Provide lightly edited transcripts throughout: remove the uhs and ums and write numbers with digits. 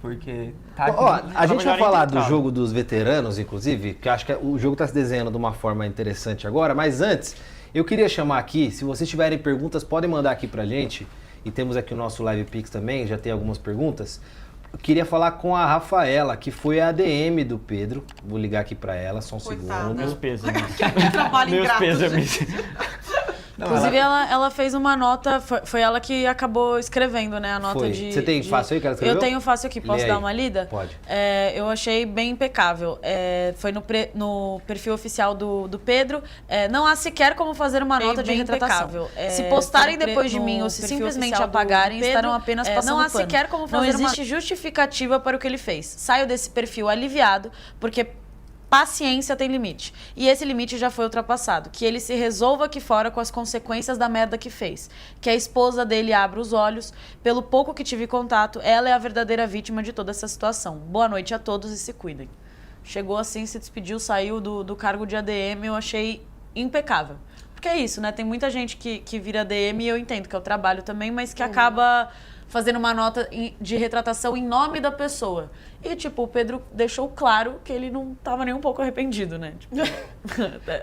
Porque a gente vai falar do jogo dos veteranos, inclusive, que eu acho que o jogo está se desenhando de uma forma interessante agora, mas antes, eu queria chamar aqui, se vocês tiverem perguntas, podem mandar aqui pra gente, e temos aqui o nosso Live Pix também, já tem algumas perguntas. Eu queria falar com a Rafaela, que foi a ADM do Pedro, vou ligar aqui pra ela, só um segundo. Meus pesos. Trabalho ingrato. Inclusive, ela fez uma nota, foi ela que acabou escrevendo, né, a nota de... Você tem fácil aí que ela escreveu? Eu tenho fácil aqui, posso dar uma lida? Pode. Eu achei bem impecável. Foi no perfil oficial do Pedro. Não há sequer como fazer uma nota de retratação. Se postarem depois de mim ou se simplesmente apagarem, estarão apenas passando pano. Não há sequer como fazer Não existe justificativa para o que ele fez. Saio desse perfil aliviado, porque... paciência tem limite. E esse limite já foi ultrapassado. Que ele se resolva aqui fora com as consequências da merda que fez. Que a esposa dele abra os olhos. Pelo pouco que tive contato, ela é a verdadeira vítima de toda essa situação. Boa noite a todos e se cuidem. Chegou assim, se despediu, saiu do cargo de ADM. Eu achei impecável. Porque é isso, né? Tem muita gente que vira ADM e eu entendo que é o trabalho também, mas que acaba fazendo uma nota de retratação em nome da pessoa. E, tipo, o Pedro deixou claro que ele não estava nem um pouco arrependido, né? Tipo,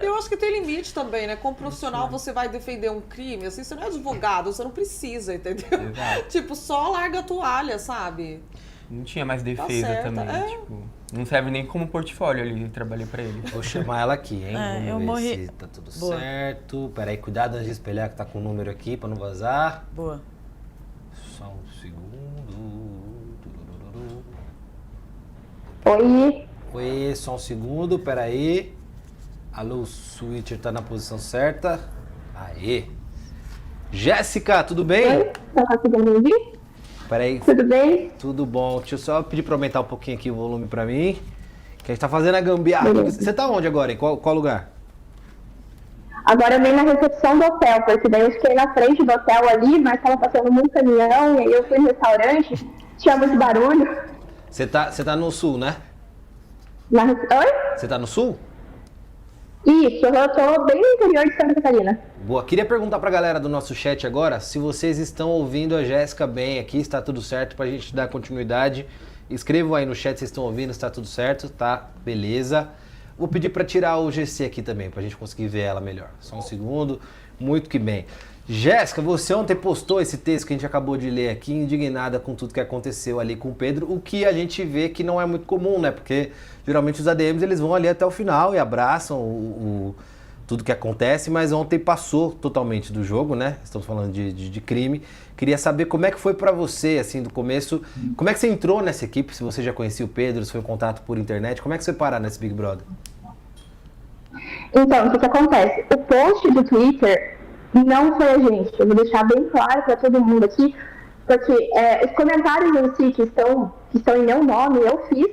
eu acho que tem limite também, né? Como profissional, você vai defender um crime, assim, você não é advogado, você não precisa, entendeu? Exato. Tipo, só larga a toalha, sabe? Não tinha mais defesa também, tipo... Não serve nem como portfólio ali, eu trabalhei pra ele. Vou chamar ela aqui, hein? Vamos ver se tá tudo Boa. certo. Peraí, cuidado antes de espelhar que tá com o número aqui pra não vazar. Boa. Só um segundo. Oi, só um segundo, peraí. Alô, o switcher tá na posição certa. Aê. Jéssica, tudo bem? Oi, tá conseguindo me ouvir? Peraí. Tudo bem? Tudo bom. Deixa eu só pedir pra aumentar um pouquinho aqui o volume pra mim. Que a gente tá fazendo a gambiarra. Você tá onde agora? Em qual lugar? Agora eu vim na recepção do hotel, porque daí eu fiquei na frente do hotel ali, mas tava passando muito caminhão, e aí eu fui no restaurante, tinha muito barulho. Você tá no sul, né? Oi? Você tá no sul? Isso, eu tô bem no interior de Santa Catarina. Boa. Queria perguntar pra galera do nosso chat agora se vocês estão ouvindo a Jéssica bem aqui, está tudo certo pra gente dar continuidade. Escrevam aí no chat se vocês estão ouvindo, está tudo certo, tá? Beleza. Vou pedir pra tirar o GC aqui também, pra gente conseguir ver ela melhor. Só um segundo. Muito que bem. Jéssica, você ontem postou esse texto que a gente acabou de ler aqui, indignada com tudo que aconteceu ali com o Pedro, o que a gente vê que não é muito comum, né? Porque geralmente os ADMs eles vão ali até o final e abraçam tudo que acontece, mas ontem passou totalmente do jogo, né? Estamos falando de crime. Queria saber como é que foi pra você, assim, do começo, como é que você entrou nessa equipe, se você já conhecia o Pedro, se foi um contato por internet, como é que você parar nesse Big Brother? Então, o que acontece? O post do Twitter não foi a gente, eu vou deixar bem claro para todo mundo aqui, porque os comentários em si que estão em meu nome, eu fiz,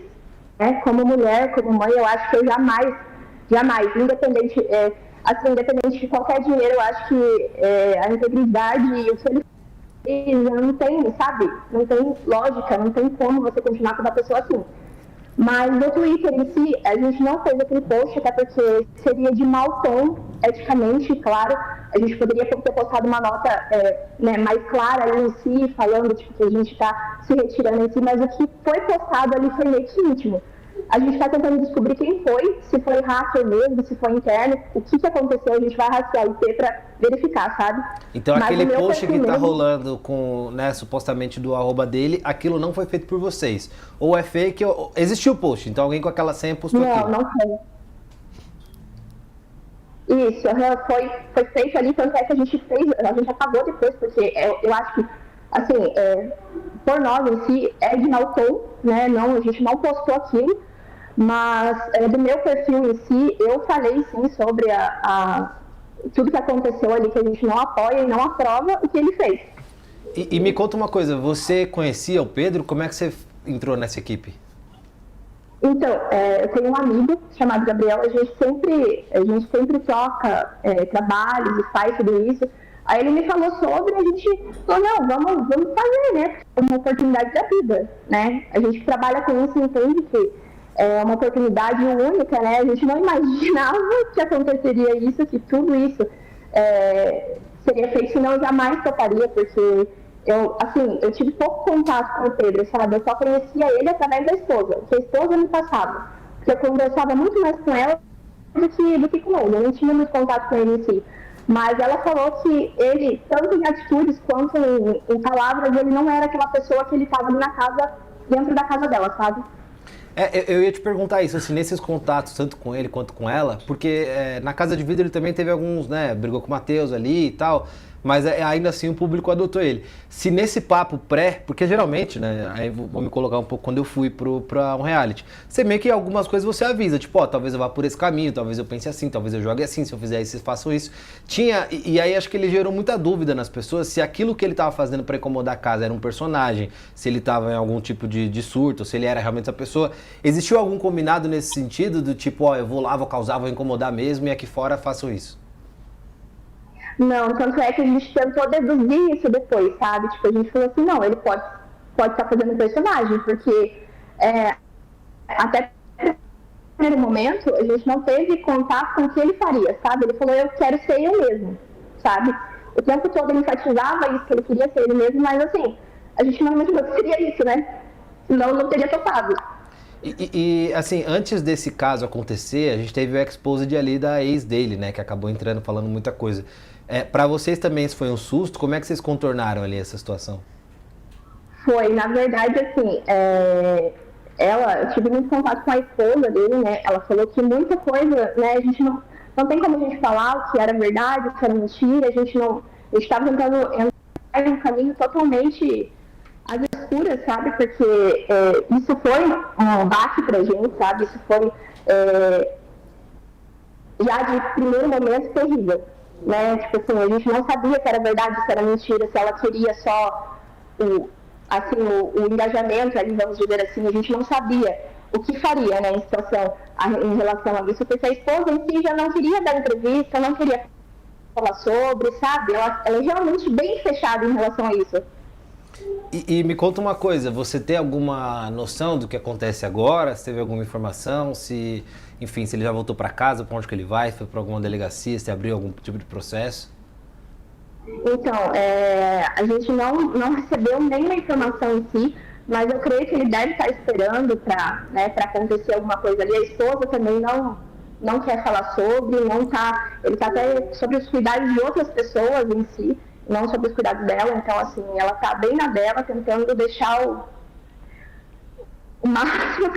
né, como mulher, como mãe, eu acho que eu jamais, independente de qualquer dinheiro, eu acho que a integridade e o que ele fez não tem, sabe, não tem lógica, não tem como você continuar com uma pessoa assim. Mas no Twitter em si, a gente não fez aquele post, até porque seria de mau tom, eticamente, claro. A gente poderia ter postado uma nota mais clara ali em si, falando tipo, que a gente está se retirando em si, mas o que foi postado ali foi meio que íntimo. A gente está tentando descobrir quem foi, se foi hacker mesmo, se foi interno, o que aconteceu, a gente vai rastrear o IP para verificar, sabe? Então mas aquele post que tá mesmo, rolando com, né, supostamente do @ dele, aquilo não foi feito por vocês. Ou é fake, ou existiu o post, então alguém com aquela senha postou aquilo. Não foi. Isso, foi feito ali, tanto é que a gente apagou depois, porque eu acho que, assim, por nós em si, é de mau tom, né, não, a gente não postou aquilo, mas do meu perfil em si, eu falei sim sobre tudo que aconteceu ali, que a gente não apoia e não aprova o que ele fez. E me conta uma coisa, você conhecia o Pedro? Como é que você entrou nessa equipe? Então, eu tenho um amigo chamado Gabriel, a gente sempre troca trabalhos e faz tudo isso. Aí ele me falou sobre, a gente falou, não, vamos fazer, né? É uma oportunidade da vida, né? A gente trabalha com isso e entende que é uma oportunidade única, né? A gente não imaginava que aconteceria isso, que tudo isso seria feito, senão eu jamais toparia, porque eu tive pouco contato com o Pedro, sabe? Eu só conhecia ele através da esposa, que a esposa me passava. Porque eu conversava muito mais com ela do que com ele, eu não tinha muito contato com ele em si. Mas ela falou que ele, tanto em atitudes quanto em palavras, ele não era aquela pessoa que ele estava ali na casa, dentro da casa dela, sabe? Eu ia te perguntar isso, assim, nesses contatos, tanto com ele quanto com ela, porque na Casa de Vidro ele também teve alguns, né, brigou com o Matheus ali e tal, mas ainda assim o público adotou ele. Se nesse papo porque geralmente, né, aí vou me colocar um pouco quando eu fui pra um reality, você meio que algumas coisas você avisa, tipo, ó, talvez eu vá por esse caminho, talvez eu pense assim, talvez eu jogue assim, se eu fizer isso, vocês façam isso. E aí acho que ele gerou muita dúvida nas pessoas se aquilo que ele tava fazendo pra incomodar a casa era um personagem, se ele tava em algum tipo de surto, se ele era realmente essa pessoa. Existiu algum combinado nesse sentido, do tipo, ó, eu vou lá, vou causar, vou incomodar mesmo e aqui fora façam isso? Não, tanto é que a gente tentou deduzir isso depois, sabe? Tipo, a gente falou assim, não, ele pode estar fazendo um personagem, porque até no primeiro momento a gente não teve contato com o que ele faria, sabe? Ele falou, eu quero ser eu mesmo, sabe? O tempo todo ele enfatizava isso, que ele queria ser ele mesmo, mas assim, a gente não imaginou que seria isso, né? Senão não teria topado. E assim, antes desse caso acontecer, a gente teve o exposed ali da ex dele, né? Que acabou entrando, falando muita coisa. Pra vocês também isso foi um susto? Como é que vocês contornaram ali essa situação? Foi, na verdade, assim, eu tive muito contato com a esposa dele, né? Ela falou que muita coisa, né? A gente não tem como a gente falar o que era verdade, o que era mentira. A gente estava tentando entrar em um caminho totalmente às escuras, sabe? Porque isso foi um baque pra gente, sabe? Isso foi já de primeiro momento terrível, né? Tipo assim, a gente não sabia se era verdade, se era mentira, se ela queria só o engajamento ali, vamos dizer assim. A gente não sabia o que faria, né, em relação a isso, porque a esposa em si já não queria dar entrevista, não queria falar sobre, sabe? Ela é realmente bem fechada em relação a isso. E me conta uma coisa, você tem alguma noção do que acontece agora? Se teve alguma informação? Se ele já voltou para casa, para onde que ele vai? Foi para alguma delegacia? Se abriu algum tipo de processo? Então, a gente não recebeu nenhuma informação em si, mas eu creio que ele deve estar esperando para acontecer alguma coisa ali. A esposa também não quer falar sobre, ele está até sobre os cuidados de outras pessoas em si, não sobre os cuidados dela. Então, assim, ela está bem na dela, tentando deixar o máximo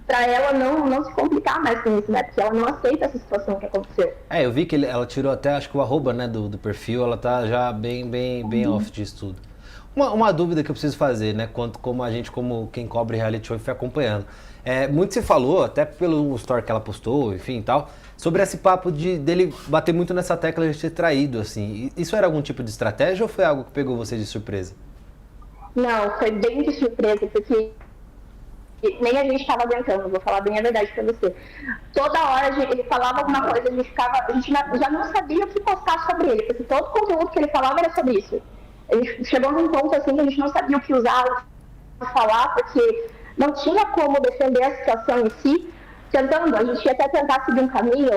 para ela não se complicar mais com isso, né? Porque ela não aceita essa situação que aconteceu. Eu vi que ela tirou até, acho que o arroba, né, do perfil, ela tá já bem off disso tudo. Uma dúvida que eu preciso fazer, né, como quem cobre reality show e foi acompanhando. Muito se falou, até pelo story que ela postou, enfim e tal, sobre esse papo dele bater muito nessa tecla de ter traído, assim. Isso era algum tipo de estratégia ou foi algo que pegou você de surpresa? Não, foi bem de surpresa, porque nem a gente estava aguentando, vou falar bem a verdade pra você. Toda hora ele falava alguma coisa, a gente já não sabia o que postar sobre ele, porque todo o conteúdo que ele falava era sobre isso. A gente chegou num ponto assim que a gente não sabia o que usar, o que falar, porque não tinha como defender a situação em si. A gente ia até tentar seguir um caminho,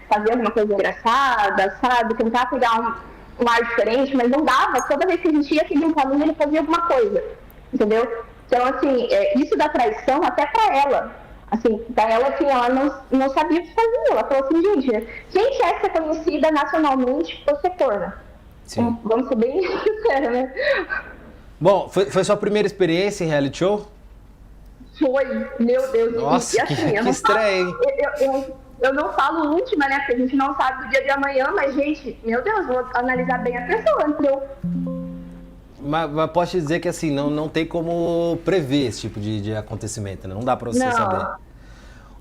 fazer alguma coisa engraçada, sabe? Tentar pegar um ar diferente, mas não dava. Toda vez que a gente ia seguir um caminho, ele fazia alguma coisa, entendeu? Então, assim, isso da traição até pra ela. Assim, pra ela, assim, ela não sabia o que fazer. Ela falou assim, gente, quem quer ser conhecida nacionalmente por ser corna? Sim. Vamos ser bem sinceros, né? Bom, foi sua primeira experiência em reality show? Foi, meu Deus. Nossa, e, assim, que estreia, hein? Eu não falo última, né? Porque a gente não sabe do dia de amanhã, mas, gente, meu Deus, vou analisar bem a pessoa, entendeu? Mas posso te dizer que assim, não tem como prever esse tipo de acontecimento, né? Não dá pra você saber.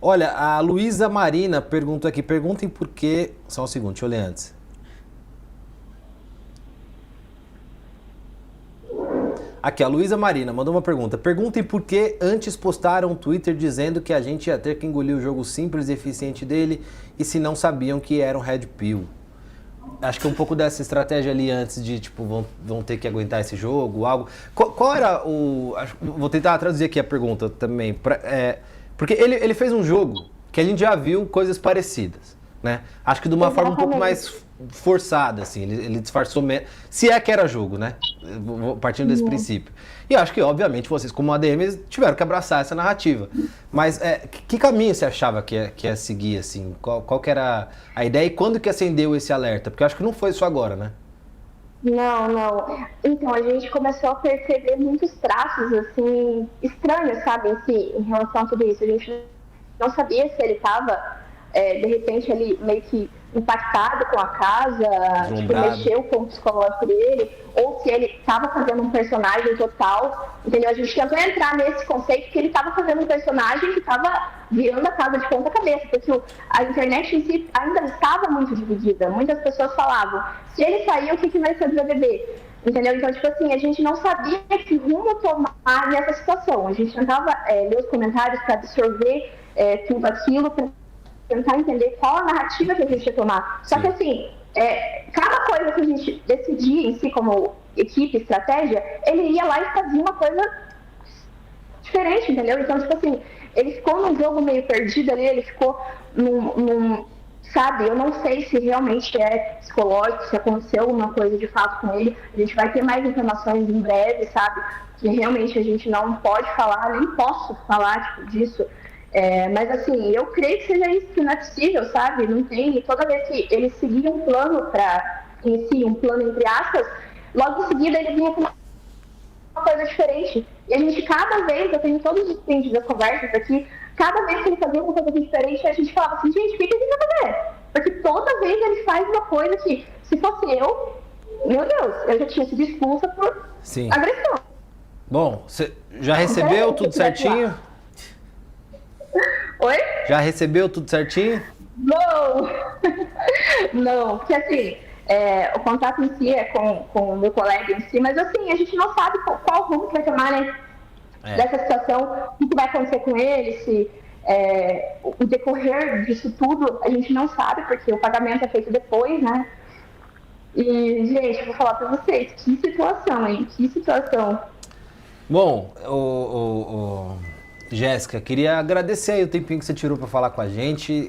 Olha, a Luísa Marina perguntou aqui, perguntem por que... Só um segundo, deixa eu ler antes. Aqui, a Luísa Marina mandou uma pergunta. Perguntem por que antes postaram um Twitter dizendo que a gente ia ter que engolir o jogo simples e eficiente dele e se não sabiam que era um Red Pill. Acho que um pouco dessa estratégia ali antes de, tipo, vão ter que aguentar esse jogo, algo... Qual era o... Vou tentar traduzir aqui a pergunta também. Porque ele fez um jogo que a gente já viu coisas parecidas, né? Acho que de uma forma um pouco forçada, assim, ele disfarçou se é que era jogo, né? Partindo desse princípio. E acho que, obviamente, vocês, como ADM, tiveram que abraçar essa narrativa. Mas que caminho você achava que ia seguir, assim? Qual que era a ideia e quando que acendeu esse alerta? Porque eu acho que não foi só agora, né? Não. Então, a gente começou a perceber muitos traços, assim, estranhos, sabe, em relação a tudo isso. A gente não sabia se ele estava, de repente, ali meio que impactado com a casa, tipo, mexeu com o psicológico dele, ou se ele estava fazendo um personagem total, entendeu? A gente tentou entrar nesse conceito que ele estava fazendo um personagem que estava virando a casa de ponta cabeça, porque a internet em si ainda estava muito dividida. Muitas pessoas falavam, se ele sair, o que vai ser do BBB? Entendeu? Então, tipo assim, a gente não sabia que rumo tomar nessa situação. A gente tentava ler os comentários para absorver tudo aquilo, para tentar entender qual a narrativa que a gente ia tomar. Só que assim, cada coisa que a gente decidia em si como equipe, estratégia, ele ia lá e fazia uma coisa diferente, entendeu? Então, tipo assim, ele ficou num jogo meio perdido ali, ele ficou sabe, eu não sei se realmente é psicológico, se aconteceu alguma coisa de fato com ele. A gente vai ter mais informações em breve, sabe? Que realmente a gente não pode falar, nem posso falar, tipo, disso. Mas assim, eu creio que seja isso, que não é possível, sabe? Não tem, toda vez que ele seguia um plano em si, um plano entre aspas, logo em seguida ele vinha com uma coisa diferente. E a gente, cada vez, eu tenho todos os prints das conversas aqui, cada vez que ele fazia uma coisa diferente, a gente falava assim, gente, o que a gente vai fazer? Porque toda vez ele faz uma coisa que, se fosse eu, meu Deus, eu já tinha sido expulsa por agressão. Bom, você já recebeu tudo certinho? Oi? Já recebeu tudo certinho? Não! Não, porque assim, o contato em si é com o meu colega em si, mas assim, a gente não sabe qual rumo que vai tomar, né? Dessa situação, o que vai acontecer com ele, se o decorrer disso tudo, a gente não sabe, porque o pagamento é feito depois, né? E, gente, eu vou falar pra vocês, que situação, hein? Que situação. Bom, Jéssica, queria agradecer aí o tempinho que você tirou para falar com a gente.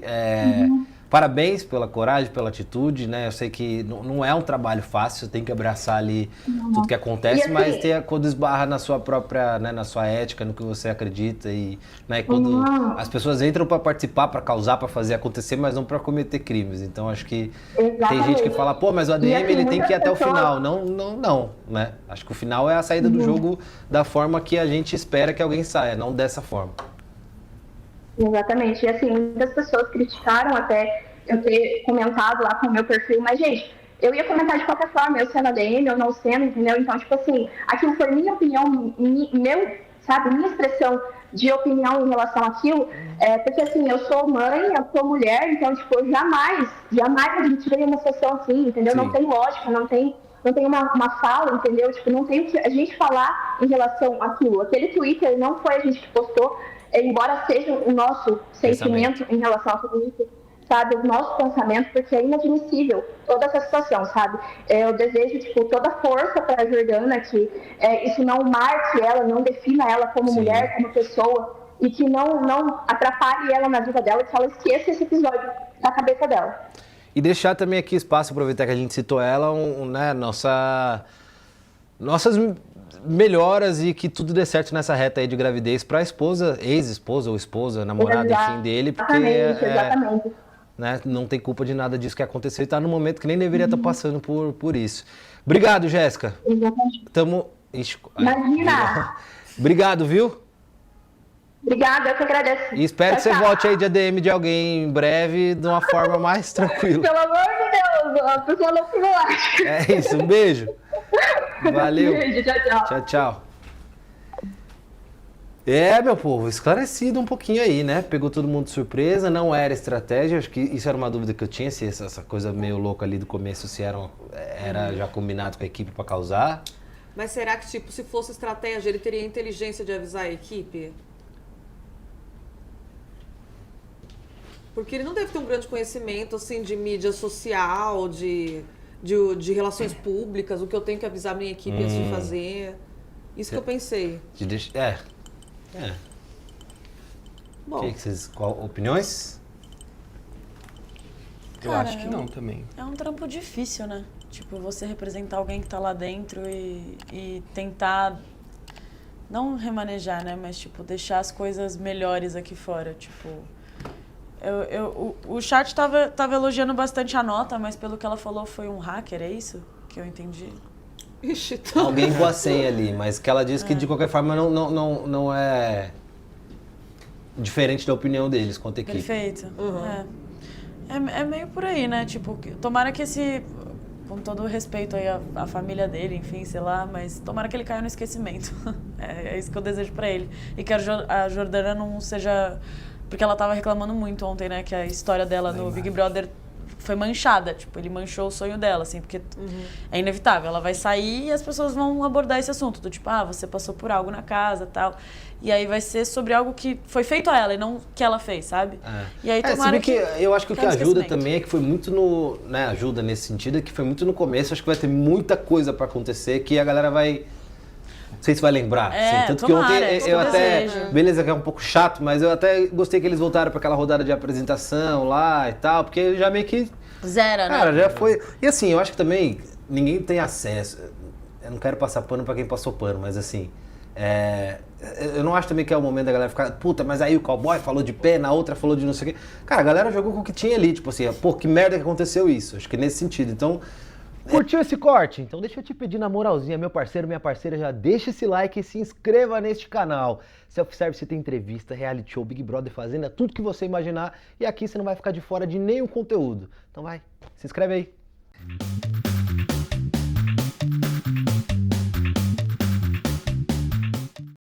Parabéns pela coragem, pela atitude, né? Eu sei que não é um trabalho fácil, tem que abraçar ali tudo que acontece, mas quando esbarra na sua própria, né, na sua ética, no que você acredita e, né, quando as pessoas entram para participar, para causar, para fazer acontecer, mas não para cometer crimes. Então acho que tem gente que fala, pô, mas o ADM ele tem que ir até o final. Não, né? Acho que o final é a saída do jogo da forma que a gente espera que alguém saia, não dessa forma. Exatamente. E assim, muitas pessoas criticaram até eu ter comentado lá com o meu perfil, mas, gente, eu ia comentar de qualquer forma, eu sendo ADM, eu não sendo, entendeu? Então, tipo assim, aquilo foi minha opinião, minha expressão de opinião em relação àquilo, porque assim, eu sou mãe, eu sou mulher, então, tipo, eu jamais admitirei uma situação assim, entendeu? Sim. Não tem lógica, não tem uma fala, entendeu? Tipo, não tem o que a gente falar em relação àquilo. Aquele Twitter não foi a gente que postou, embora seja o nosso sentimento em relação a tudo isso, sabe, o nosso pensamento, porque é inadmissível toda essa situação, sabe? Eu desejo, tipo, toda a força para a Jordana, que isso não marque ela, não defina ela como mulher, como pessoa, e que não atrapalhe ela na vida dela, que ela esqueça esse episódio da cabeça dela. E deixar também aqui espaço, aproveitar que a gente citou ela, né, nossas melhoras e que tudo dê certo nessa reta aí de gravidez para a esposa, ex-esposa ou esposa, namorada, enfim, dele, porque exatamente. Né, não tem culpa de nada disso que aconteceu e está num momento que nem deveria estar passando por isso. Obrigado, Jéssica. Exatamente. Imagina! Obrigado, viu? Obrigada, eu que agradeço. E espero que você volte aí de ADM de alguém em breve, de uma forma mais tranquila. Pelo amor de Deus, a pessoa não se relaxa. É isso, um beijo. Valeu. Beijo, tchau. Tchau. Meu povo, esclarecido um pouquinho aí, né? Pegou todo mundo de surpresa, não era estratégia, acho que isso era uma dúvida que eu tinha, se essa coisa meio louca ali do começo, se era já combinado com a equipe pra causar. Mas será que, tipo, se fosse estratégia, ele teria a inteligência de avisar a equipe? Porque ele não deve ter um grande conhecimento, assim, de mídia social, de relações públicas, o que eu tenho que avisar a minha equipe antes de fazer. Isso que eu pensei. Bom. Opiniões? Eu acho que não também. É um trampo difícil, né? Tipo, você representar alguém que tá lá dentro e tentar, não remanejar, né? Mas, tipo, deixar as coisas melhores aqui fora. Tipo, o chat tava elogiando bastante a nota, mas pelo que ela falou foi um hacker, é isso? Que eu entendi. Ixi, então... Alguém com a senha ali, mas que ela disse que de qualquer forma não é diferente da opinião deles quanto a equipe. Perfeito. É meio por aí, né? Tipo, tomara que com todo o respeito aí à família dele, enfim, sei lá, mas tomara que ele caia no esquecimento. É isso que eu desejo pra ele. E que a Jordana não seja... Porque ela tava reclamando muito ontem, né? Que a história dela no Big Brother foi manchada. Tipo, ele manchou o sonho dela, assim, porque é inevitável. Ela vai sair e as pessoas vão abordar esse assunto. Do tipo, você passou por algo na casa e tal. E aí vai ser sobre algo que foi feito a ela e não que ela fez, sabe? E aí tomara que eu acho que o que ajuda também é que foi muito ajuda nesse sentido, é que foi muito no começo. Acho que vai ter muita coisa pra acontecer que a galera vai... Não sei se vai lembrar. Assim. Tanto tomara, que ontem eu até... Beleza, que é um pouco chato, mas eu até gostei que eles voltaram pra aquela rodada de apresentação lá e tal, porque já meio que... Zera, né? Cara, já foi... E assim, eu acho que também ninguém tem acesso. Eu não quero passar pano pra quem passou pano, mas assim... Eu não acho também que é o momento da galera ficar, puta, mas aí o cowboy falou de pé, na outra falou de não sei o quê. Cara, a galera jogou com o que tinha ali, tipo assim, pô, que merda que aconteceu isso. Acho que nesse sentido. Então, curtiu esse corte? Então deixa eu te pedir na moralzinha, meu parceiro, minha parceira, já deixa esse like e se inscreva neste canal. Self-service tem entrevista, reality show, Big Brother, Fazenda, tudo que você imaginar. E aqui você não vai ficar de fora de nenhum conteúdo. Então vai, se inscreve aí.